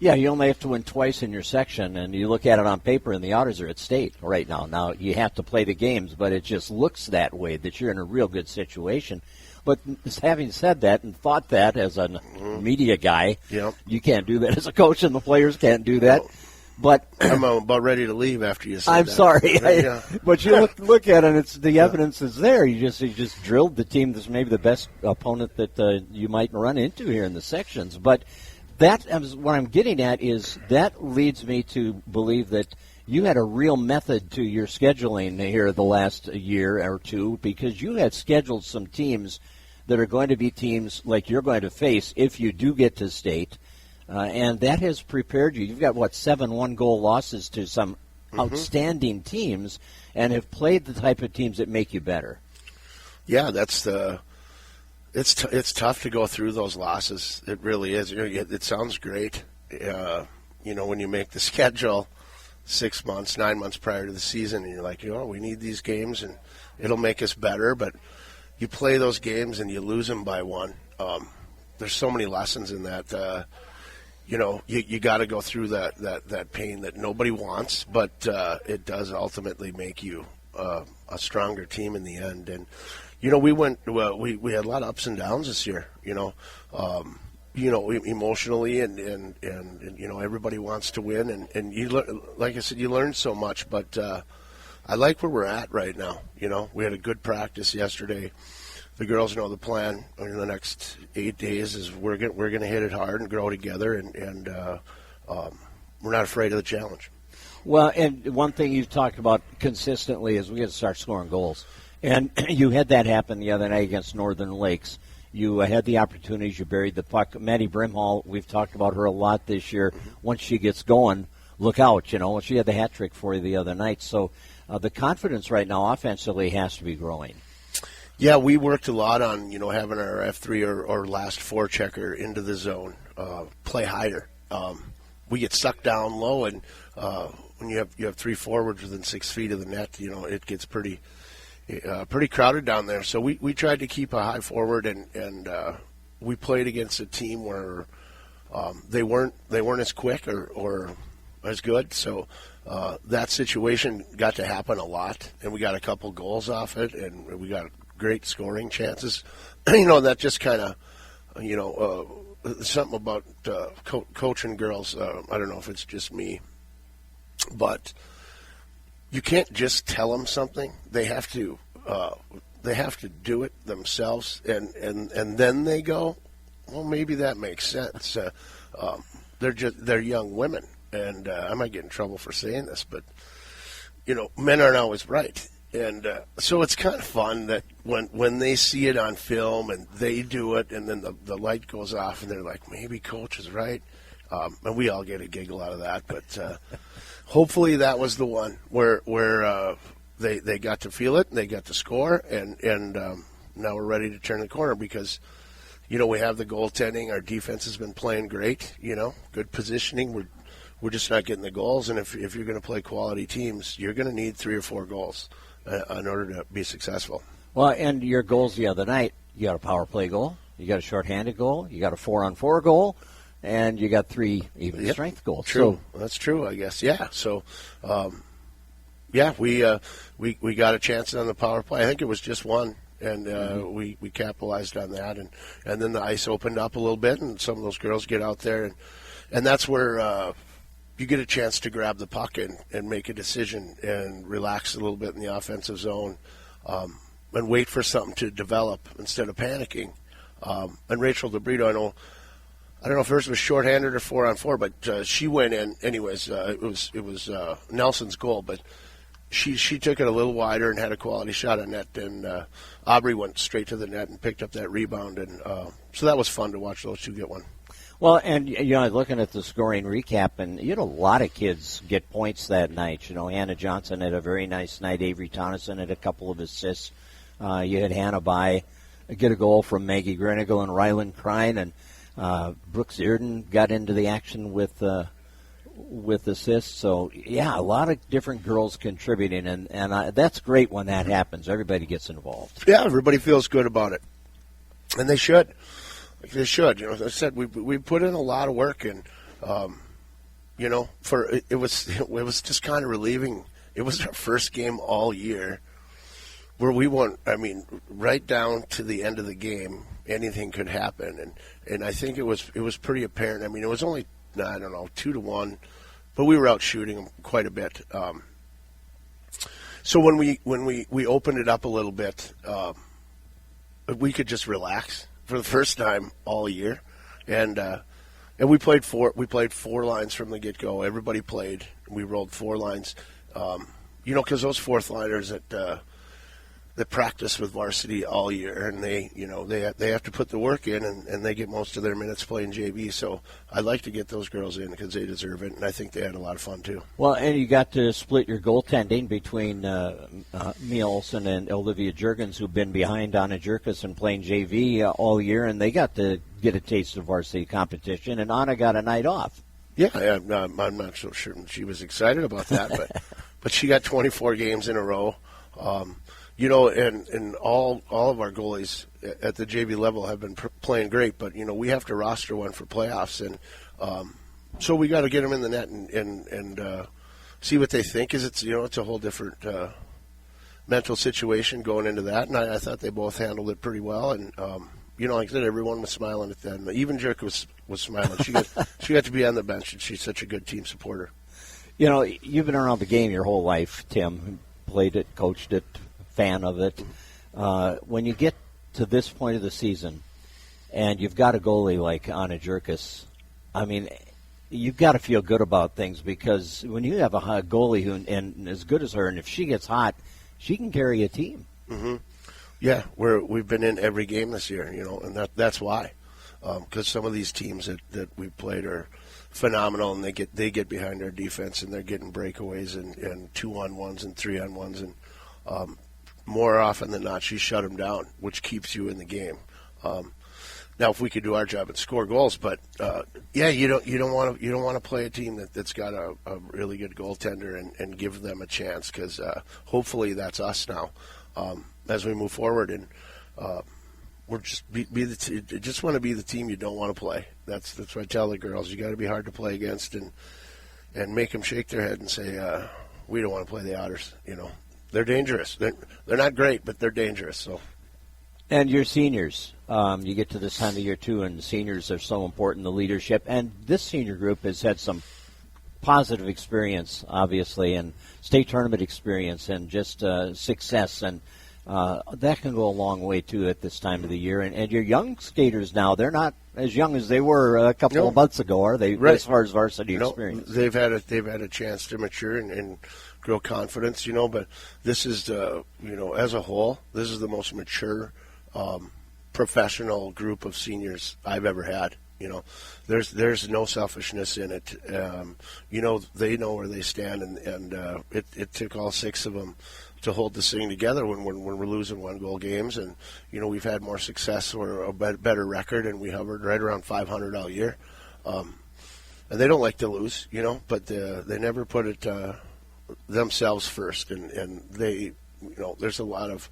yeah, you only have to win twice in your section, and you look at it on paper, and the Otters are at state right now. Now, you have to play the games, but it just looks that way, that you're in a real good situation. But having said that and thought that as a media guy, you can't do that as a coach, and the players can't do that. But I'm about ready to leave after you said I'm that. Sorry. But you look at it, and it's the evidence is there. You just drilled the team that's maybe the best opponent that you might run into here in the sections. But that is what I'm getting at is that leads me to believe that you had a real method to your scheduling here the last year or two, because you had scheduled some teams that are going to be teams like you're going to face if you do get to state, and that has prepared you. You've got, 7 one-goal losses to some outstanding teams and have played the type of teams that make you better. Yeah, that's the... It's tough to go through those losses. It really is. It sounds great, when you make the schedule 6 months, 9 months prior to the season, and you're like, we need these games, and it'll make us better. But you play those games and you lose them by 1. There's so many lessons in that. You got to go through that pain that nobody wants, but it does ultimately make you a stronger team in the end. And we went. We had a lot of ups and downs this year. Emotionally, and everybody wants to win, and like I said, you learn so much. But I like where we're at right now. We had a good practice yesterday. The girls know the plan in the next 8 days is we're going to hit it hard and grow together, and we're not afraid of the challenge. Well, and one thing you've talked about consistently is we got to start scoring goals. And you had that happen the other night against Northern Lakes. You had the opportunities. You buried the puck. Maddie Brimhall, we've talked about her a lot this year. Once she gets going, look out. She had the hat trick for you the other night. So the confidence right now offensively has to be growing. Yeah, we worked a lot on, having our F3 or last forechecker into the zone, play higher. We get sucked down low, and when you have 3 forwards within 6 feet of the net, it gets pretty crowded down there. So we tried to keep a high forward, and we played against a team where they weren't as quick or as good. So that situation got to happen a lot, and we got a couple goals off it, and we got great scoring chances. That just kind of, something about coaching girls. I don't know if it's just me, but you can't just tell them something. They have to do it themselves, and then they go, well, maybe that makes sense. They're young women, and I might get in trouble for saying this, but men aren't always right, and so it's kind of fun that when they see it on film and they do it, and then the light goes off, and they're like, maybe coach is right, and we all get a giggle out of that, but. Hopefully that was the one where they got to feel it, and they got to score, and now we're ready to turn the corner because, we have the goaltending. Our defense has been playing great, good positioning. We're just not getting the goals, and if you're going to play quality teams, you're going to need 3 or 4 goals in order to be successful. Well, and your goals the other night, you got a power play goal, you got a shorthanded goal, you got a 4-on-4 goal, and you got 3 even strength goals. True, that's true. I guess. Yeah. So, we got a chance on the power play. I think it was just one, and we capitalized on that, and then the ice opened up a little bit, and some of those girls get out there, and that's where you get a chance to grab the puck and make a decision and relax a little bit in the offensive zone, and wait for something to develop instead of panicking. And Rachel DeBrito, I don't know if hers was shorthanded or 4-on-4, but she went in anyways. It was Nelson's goal, but she took it a little wider and had a quality shot on net, and Aubrey went straight to the net and picked up that rebound, and so that was fun to watch those two get one. Well, and looking at the scoring recap, and you had a lot of kids get points that night. Hannah Johnson had a very nice night. Avery Tonneson had a couple of assists. You had Hannah get a goal from Maggie Grenigal and Rylan Krein, and Brooks Earden got into the action with assists. So, yeah, a lot of different girls contributing, and that's great when that happens. Everybody gets involved. Yeah, everybody feels good about it, and they should. They should. As I said, we put in a lot of work, and it was just kind of relieving. It was our first game all year where we won. I mean, right down to the end of the game, anything could happen, and I think it was pretty apparent. I mean, it was only 2-1, but we were out shooting them quite a bit. So when we opened it up a little bit, we could just relax for the first time all year, and we played four lines from the get-go. Everybody played. We rolled 4 lines, because those fourth liners that practice with varsity all year, and they have to put the work in, and they get most of their minutes playing JV. So I'd like to get those girls in because they deserve it, and I think they had a lot of fun too. Well, and you got to split your goaltending between Mia Olson and Olivia Juergens, who've been behind Anna Jerkis and playing JV all year, and they got to get a taste of varsity competition, and Anna got a night off. Yeah, I'm not so sure she was excited about that, but she got 24 games in a row. And all of our goalies at the JV level have been playing great, but we have to roster one for playoffs, and so we got to get them in the net and see what they think. It's a whole different mental situation going into that, and I thought they both handled it pretty well. And like I said, everyone was smiling at them. Even Jerk was smiling. She got to be on the bench, and she's such a good team supporter. You've been around the game your whole life, Tim. Played it, coached it. Fan of it. When you get to this point of the season and you've got a goalie like Anna Jerkis, I mean, you've got to feel good about things, because when you have a goalie who, and as good as her, and if she gets hot, she can carry a team. Mm-hmm. Yeah, we've been in every game this year, and that's why. Because some of these teams that we've played are phenomenal, and they get behind our defense, and they're getting breakaways and 2-on-1s and 3-on-1s, and more often than not, she shut them down, which keeps you in the game. Now, if we could do our job and score goals, but you don't want to play a team that's got a really good goaltender and give them a chance, because hopefully that's us now as we move forward, and we're just just want to be the team you don't want to play. That's what I tell the girls. You got to be hard to play against and make them shake their head and say, we don't want to play the Otters. They're dangerous. They're not great, but they're dangerous. So, and your seniors, you get to this time of year too, and seniors are so important. The leadership, and this senior group has had some positive experience, obviously, and state tournament experience, and just success, and that can go a long way too at this time of the year. And your young skaters now, they're not as young as they were a couple of months ago, are they? Right. As far as varsity experience, they've had a chance to mature and grow confidence, but this is, as a whole, this is the most mature professional group of seniors I've ever had. There's no selfishness in it. They know where they stand, and it took all 6 of them to hold this thing together when we're losing 1-goal games, and we've had more success or a better record, and we hovered right around 500 all year. And they don't like to lose, but they never put it themselves first, and they, there's a lot of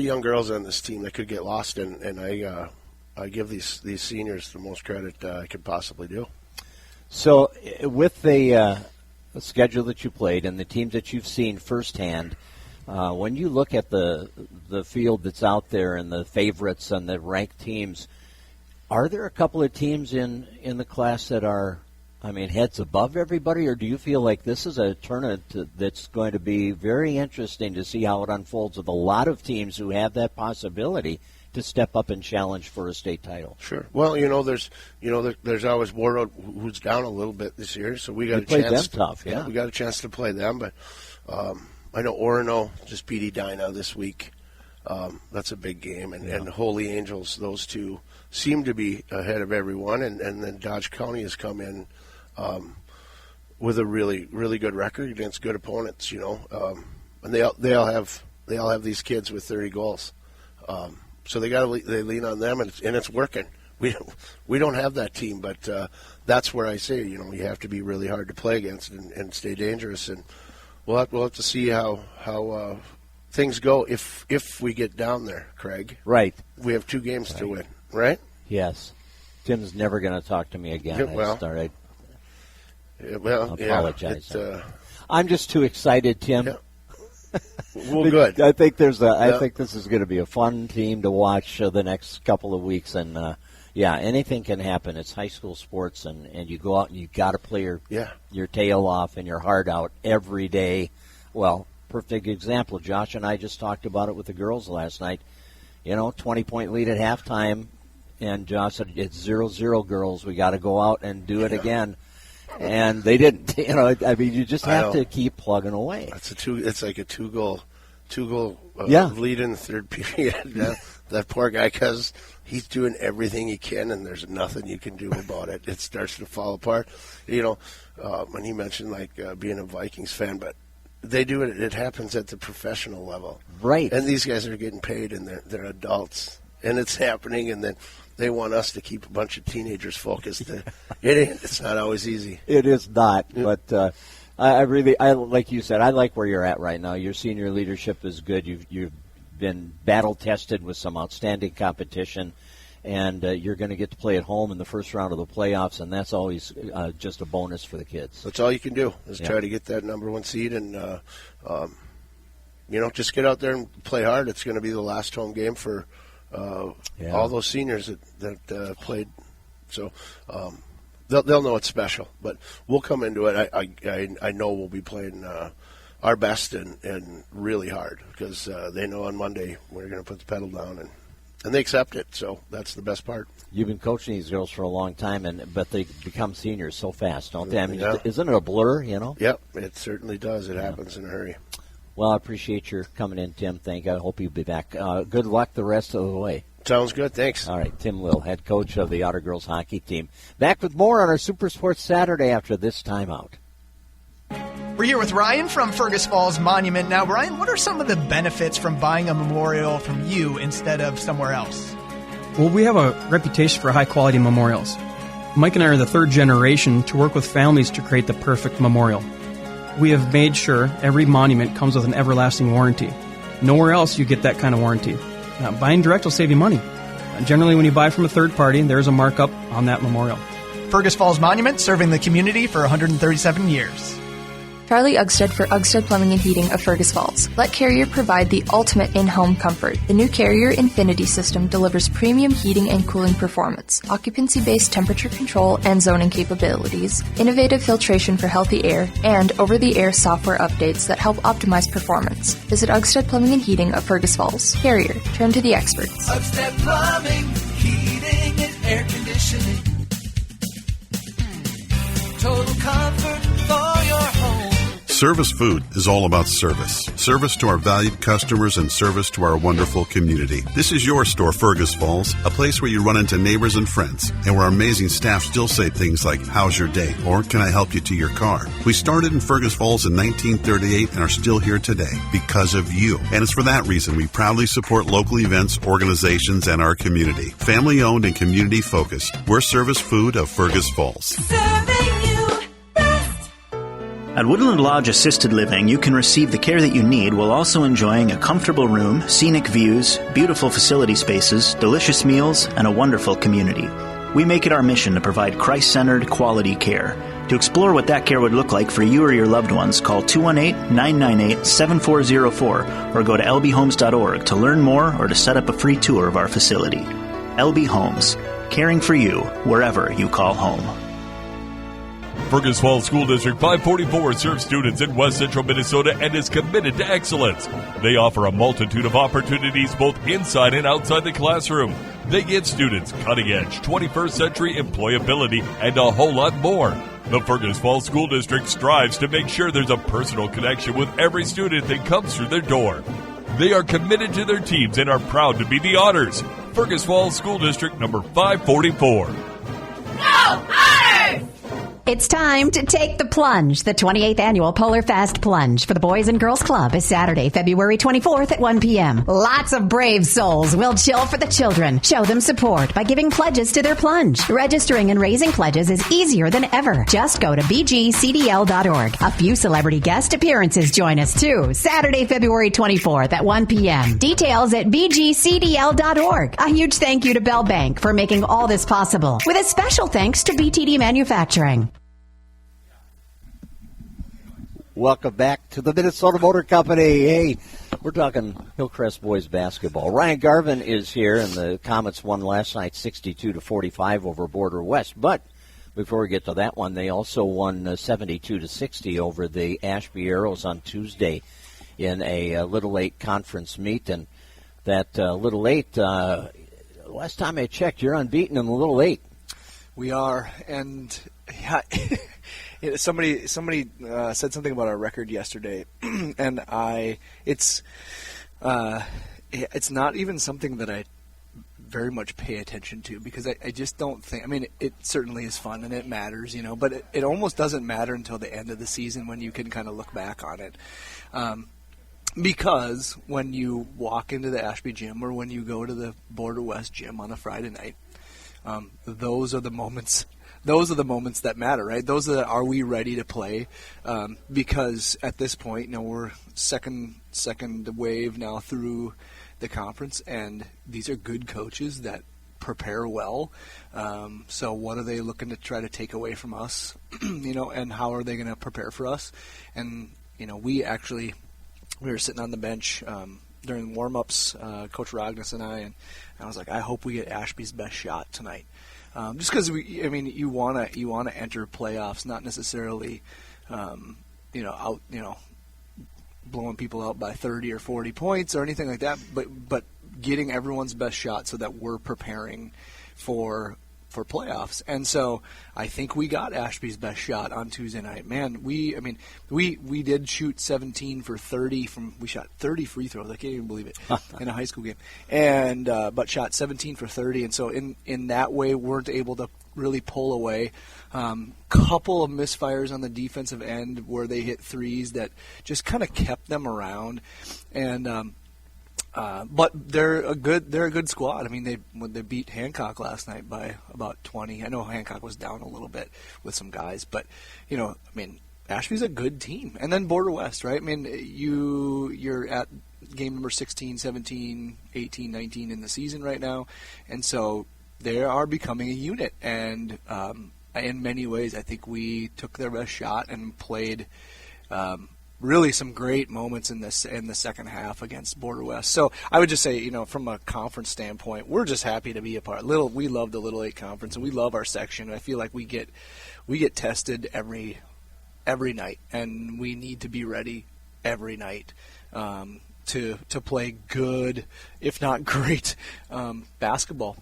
young girls on this team that could get lost, and I give these seniors the most credit I could possibly do. So with the schedule that you played and the teams that you've seen firsthand, when you look at the field that's out there and the favorites and the ranked teams, are there a couple of teams in the class that are, heads above everybody, or do you feel like this is a tournament that's going to be very interesting to see how it unfolds with a lot of teams who have that possibility to step up and challenge for a state title. Sure. Well, there's always Warroad who's down a little bit this year, so we got a chance. Them tough, yeah. We got a chance to play them, but I know Orono just beat Edina this week. That's a big game, and Holy Angels, those two seem to be ahead of everyone, and then Dodge County has come in with a really, really good record against good opponents, and they all have these kids with 30 goals, so they lean on them, and it's working. We don't have that team, but that's where I say you have to be really hard to play against and stay dangerous, and we'll have to see how things go if we get down there, Craig. Right. We have 2 games to win, right? Yes. Tim's never going to talk to me again. I apologize. I'm just too excited, Tim. Yeah. Well, good. I think I think this is going to be a fun team to watch the next couple of weeks, and anything can happen. It's high school sports, and you go out and you got to play your tail off and your heart out every day. Well, perfect example. Josh and I just talked about it with the girls last night. 20-point lead at halftime, and Josh said, it's 0-0, girls. We got to go out and do it again. And they didn't. You just have to keep plugging away. It's like a two-goal lead in the third period. That poor guy, because he's doing everything he can, and there's nothing you can do about it. It starts to fall apart. When he mentioned being a Vikings fan, but they do it. It happens at the professional level, right? And these guys are getting paid, and they're adults, and it's happening. And then they want us to keep a bunch of teenagers focused. It's not always easy. It is not, but I like you said, I like where you're at right now. Your senior leadership is good. You've been battle tested with some outstanding competition, and you're going to get to play at home in the first round of the playoffs, and that's always just a bonus for the kids. That's all you can do is try to get that number 1 seed, and just get out there and play hard. It's going to be the last home game for all those seniors that played. So they'll know it's special, but we'll come into it. I know we'll be playing our best and really hard, because they know on Monday we're going to put the pedal down, and they accept it. So that's the best part. You've been coaching these girls for a long time, but they become seniors so fast, don't they? I mean, isn't it a blur, Yep, it certainly does. It happens in a hurry. Well, I appreciate your coming in, Tim. Thank you. I hope you'll be back. Good luck the rest of the way. Sounds good. Thanks. All right, Tim Lill, head coach of the Otter girls hockey team. Back with more on our Super Sports Saturday after this timeout. We're here with Ryan from Fergus Falls Monument. Now, Ryan, what are some of the benefits from buying a memorial from you instead of somewhere else? Well, we have a reputation for high-quality memorials. Mike and I are the 3rd generation to work with families to create the perfect memorial. We have made sure every monument comes with an everlasting warranty. Nowhere else you get that kind of warranty. Buying direct will save you money. Generally, when you buy from a third party, there's a markup on that memorial. Fergus Falls Monument, serving the community for 137 years. Charlie Ugstead for Ugstead Plumbing and Heating of Fergus Falls. Let Carrier provide the ultimate in-home comfort. The new Carrier Infinity system delivers premium heating and cooling performance, occupancy-based temperature control and zoning capabilities, innovative filtration for healthy air, and over-the-air software updates that help optimize performance. Visit Ugstead Plumbing and Heating of Fergus Falls. Carrier, turn to the experts. Ugstead Plumbing, Heating, and Air Conditioning. Total comfort for your home. Service Food is all about service. Service to our valued customers and service to our wonderful community. This is your store, Fergus Falls, a place where you run into neighbors and friends, and where our amazing staff still say things like, how's your day? Or can I help you to your car? We started in Fergus Falls in 1938 and are still here today because of you. And it's for that reason we proudly support local events, organizations, and our community. Family owned and community focused. We're Service Food of Fergus Falls. At Woodland Lodge Assisted Living, you can receive the care that you need while also enjoying a comfortable room, scenic views, beautiful facility spaces, delicious meals, and a wonderful community. We make it our mission to provide Christ-centered, quality care. To explore what that care would look like for you or your loved ones, call 218-998-7404 or go to lbhomes.org to learn more or to set up a free tour of our facility. LB Homes, caring for you wherever you call home. Fergus Falls School District 544 serves students in West Central Minnesota and is committed to excellence. They offer a multitude of opportunities both inside and outside the classroom. They give students cutting-edge 21st century employability and a whole lot more. The Fergus Falls School District strives to make sure there's a personal connection with every student that comes through their door. They are committed to their teams and are proud to be the Honors. Fergus Falls School District number 544. It's time to take the plunge. The 28th annual Polar Fast Plunge for the Boys and Girls Club is Saturday, February 24th at 1 p.m. Lots of brave souls will chill for the children. Show them support by giving pledges to their plunge. Registering and raising pledges is easier than ever. Just go to bgcdl.org. A few celebrity guest appearances join us too. Saturday, February 24th at 1 p.m. Details at bgcdl.org. A huge thank you to Bell Bank for making all this possible, with a special thanks to BTD Manufacturing. Welcome back to the Minnesota Motor Company. Hey, we're talking Hillcrest boys basketball. Ryan Garvin is here, and the Comets won last night 62-45 over Border West. But before we get to that one, they also won 72-60 over the Ashby Arrows on Tuesday in a Little 8 conference meet. And that Little 8, last time I checked, you're unbeaten in the Little 8. We are, and yeah, somebody said something about our record yesterday, and it's not even something that I very much pay attention to, because I just don't think, I mean, it certainly is fun and it matters, but it almost doesn't matter until the end of the season when you can kind of look back on it. Because when you walk into the Ashby gym or when you go to the Border West gym on a Friday night, those are the moments that matter, right? Those are we ready to play? Because at this point, we're second wave now through the conference, and these are good coaches that prepare well. So what are they looking to try to take away from us? And how are they going to prepare for us? And we were sitting on the bench during warm-ups, Coach Rognus and I was like, I hope we get Ashby's best shot tonight. Just because you want to enter playoffs, not necessarily, blowing people out by 30 or 40 points or anything like that, but getting everyone's best shot so that we're preparing for playoffs. And so I think we got Ashby's best shot on Tuesday night. Man, we did shoot 17 for 30 we shot 30 free throws. I can't even believe it in a high school game. And but shot 17 for 30, and so in that way weren't able to really pull away. Couple of misfires on the defensive end where they hit threes that just kind of kept them around. And but they're a good squad. I mean, they beat Hancock last night by about 20. I know Hancock was down a little bit with some guys, but Ashby's a good team. And then Border West, right? I mean, you're at game number 16, 17, 18, 19 in the season right now, and so they are becoming a unit. And in many ways, I think we took their best shot and played. Really some great moments in the second half against Border West. So I would just say, from a conference standpoint, we're just happy to be a part. We love the Little 8 conference, and we love our section. I feel like we get tested every night, and we need to be ready every night to play good, if not great, basketball.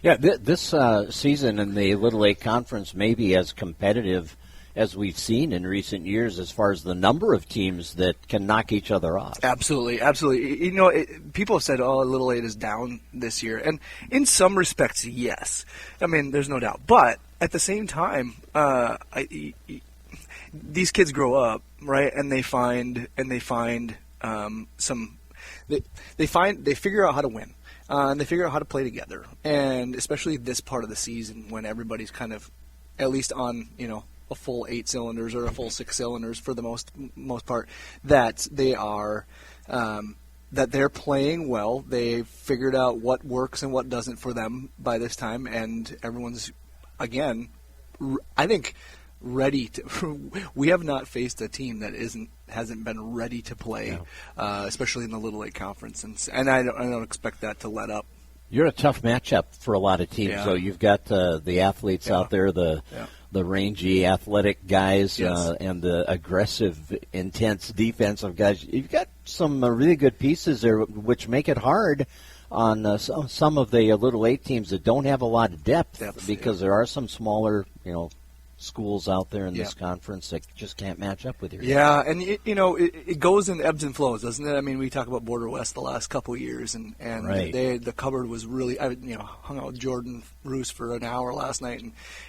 Yeah, this season in the Little 8 conference may be as competitive as we've seen in recent years as far as the number of teams that can knock each other off. Absolutely. People have said, Little 8 is down this year. And in some respects, yes. I mean, there's no doubt. But at the same time, these kids grow up, right? And they figure out how to win. And they figure out how to play together. And especially this part of the season when everybody's kind of, at least on, a full 8 cylinders or a full 6 cylinders for the most part, that they are that they're playing well. They figured out what works and what doesn't for them by this time, and everyone's again, I think, ready to. We have not faced a team that hasn't been ready to play, especially in the Little 8 conference, and I don't expect that to let up. You're a tough matchup for a lot of teams. So you've got the athletes out there, the the rangy, athletic guys Yes. and the aggressive, intense defensive guys. You've got some really good pieces there, which make it hard on some of the Little 8 teams that don't have a lot of depth because there are some smaller, schools out there in this conference that just can't match up with you. Yeah, and it goes in ebbs and flows, doesn't it? I mean, we talk about Border West the last couple of years, and right. the cupboard was really, hung out with Jordan Roos for an hour last night,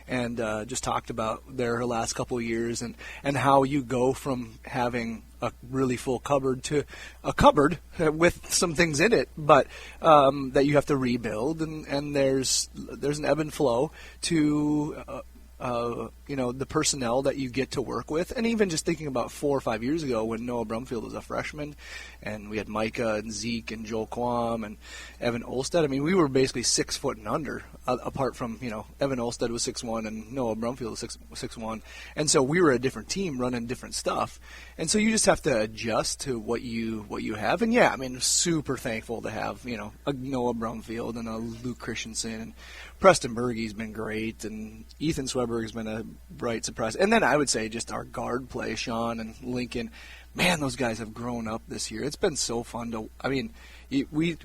and just talked about their last couple of years, and how you go from having a really full cupboard to a cupboard with some things in it, but that you have to rebuild, and there's an ebb and flow to. The personnel that you get to work with, and even just thinking about 4 or 5 years ago when Noah Brumfield was a freshman, and we had Micah and Zeke and Joel Quam and Evan Olstead. I mean, we were basically 6 foot and under, apart from Evan Olstead was 6'1" and Noah Brumfield was 6'1", and so we were a different team running different stuff, and so you just have to adjust to what you have. And yeah, I mean, super thankful to have a Noah Brumfield and a Luke Christensen and Preston Bergey's been great, and Ethan Sweberg's been a bright surprise. And then I would say just our guard play, Sean and Lincoln. Man, those guys have grown up this year. It's been so fun to. I mean, we've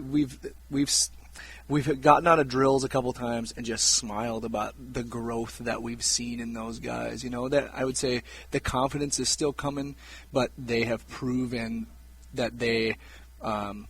gotten out of drills a couple times and just smiled about the growth that we've seen in those guys. That I would say the confidence is still coming, but they have proven that they have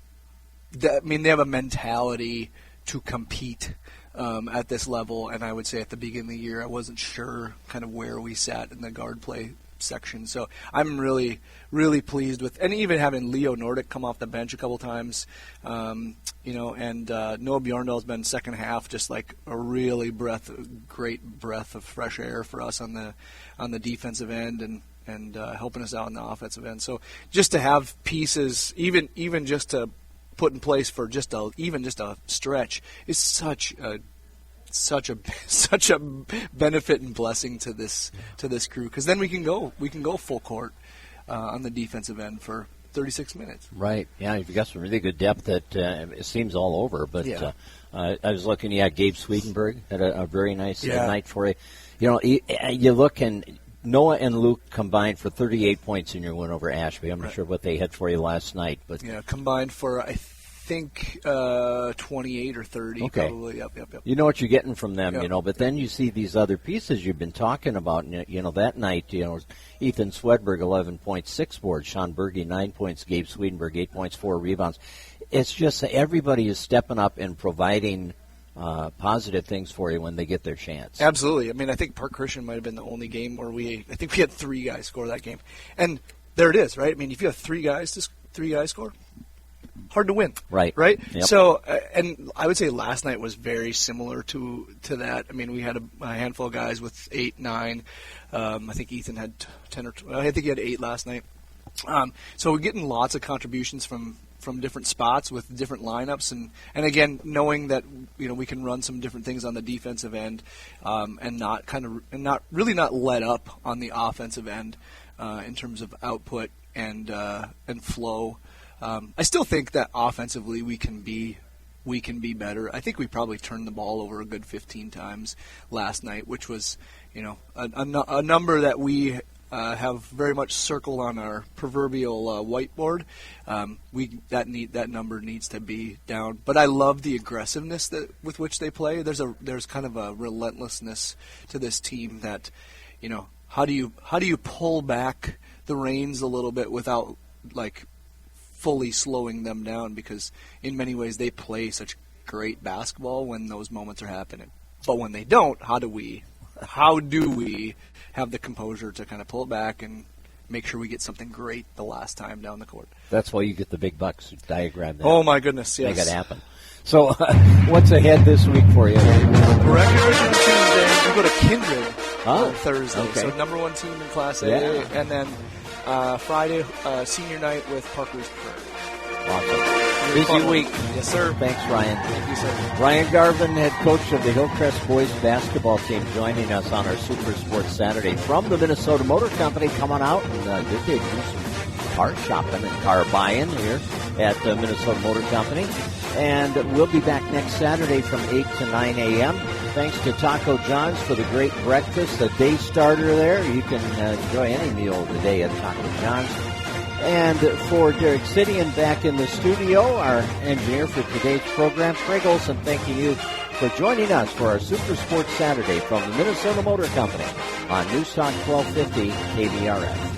a mentality to compete. At this level, and I would say at the beginning of the year I wasn't sure kind of where we sat in the guard play section. So I'm really, really pleased with, and even having Leo Nordic come off the bench a couple times, and Noah Bjorndal's been second half just like a really great breath of fresh air for us on the defensive end and helping us out on the offensive end. So just to have pieces, even just to put in place for just a stretch is such a benefit and blessing to this crew, because then we can go full court on the defensive end for 36 minutes. Right. Yeah, you've got some really good depth that it seems all over. But yeah. I was looking. Yeah, Gabe Swedenberg had a very nice night for you. You look and. Noah and Luke combined for 38 points in your win over Ashby. I'm not sure what they had for you last night, but combined for I think 28 or 30. Okay. Probably. Yep. You know what you're getting from them, Yep. But then you see these other pieces you've been talking about. That night, Ethan Swedberg 11.6 boards, Sean Berge 9 points, Gabe Swedenberg 8 points, 4 rebounds. It's just that everybody is stepping up and providing. Positive things for you when they get their chance. Absolutely. I mean, I think Park Christian might have been the only game where I think we had 3 guys score that game, and there it is, right? I mean, if you have 3 guys score, hard to win, right? Yep. So, and I would say last night was very similar to that. I mean, we had a handful of guys with 8, 9. I think Ethan had 10 or 12. I think he had 8 last night. So we're getting lots of contributions from different spots with different lineups, and again, knowing that we can run some different things on the defensive end, and not let up on the offensive end in terms of output and flow. I still think that offensively we can be better. I think we probably turned the ball over a good 15 times last night, which was a number that we have very much circled on our proverbial whiteboard. That number needs to be down. But I love the aggressiveness with which they play. There's kind of a relentlessness to this team that, how do you pull back the reins a little bit without fully slowing them down? Because in many ways they play such great basketball when those moments are happening. But when they don't, how do we have the composure to kind of pull it back and make sure we get something great the last time down the court? That's why you get the big bucks diagram there. Oh, my goodness, yes. Make it happen. So what's ahead this week for you? Recognition Tuesday, we go to Kindred on Thursday. Okay. So number 1 team in Class A. Yeah. And then Friday, senior night with Parker's Prairie. Awesome. Busy week. Yes, sir. Thanks, Ryan. Thank you, sir. Ryan Garvin, head coach of the Hillcrest boys basketball team, joining us on our Super Sports Saturday from the Minnesota Motor Company. Come on out and get to do some car shopping and car buying here at the Minnesota Motor Company. And we'll be back next Saturday from 8 to 9 a.m. Thanks to Taco John's for the great breakfast, the day starter there. You can enjoy any meal today at Taco John's. And for Derek Sidian back in the studio, our engineer for today's program, Craig Olson, thanking you for joining us for our Super Sports Saturday from the Minnesota Motor Company on News Talk 1250 KBRF.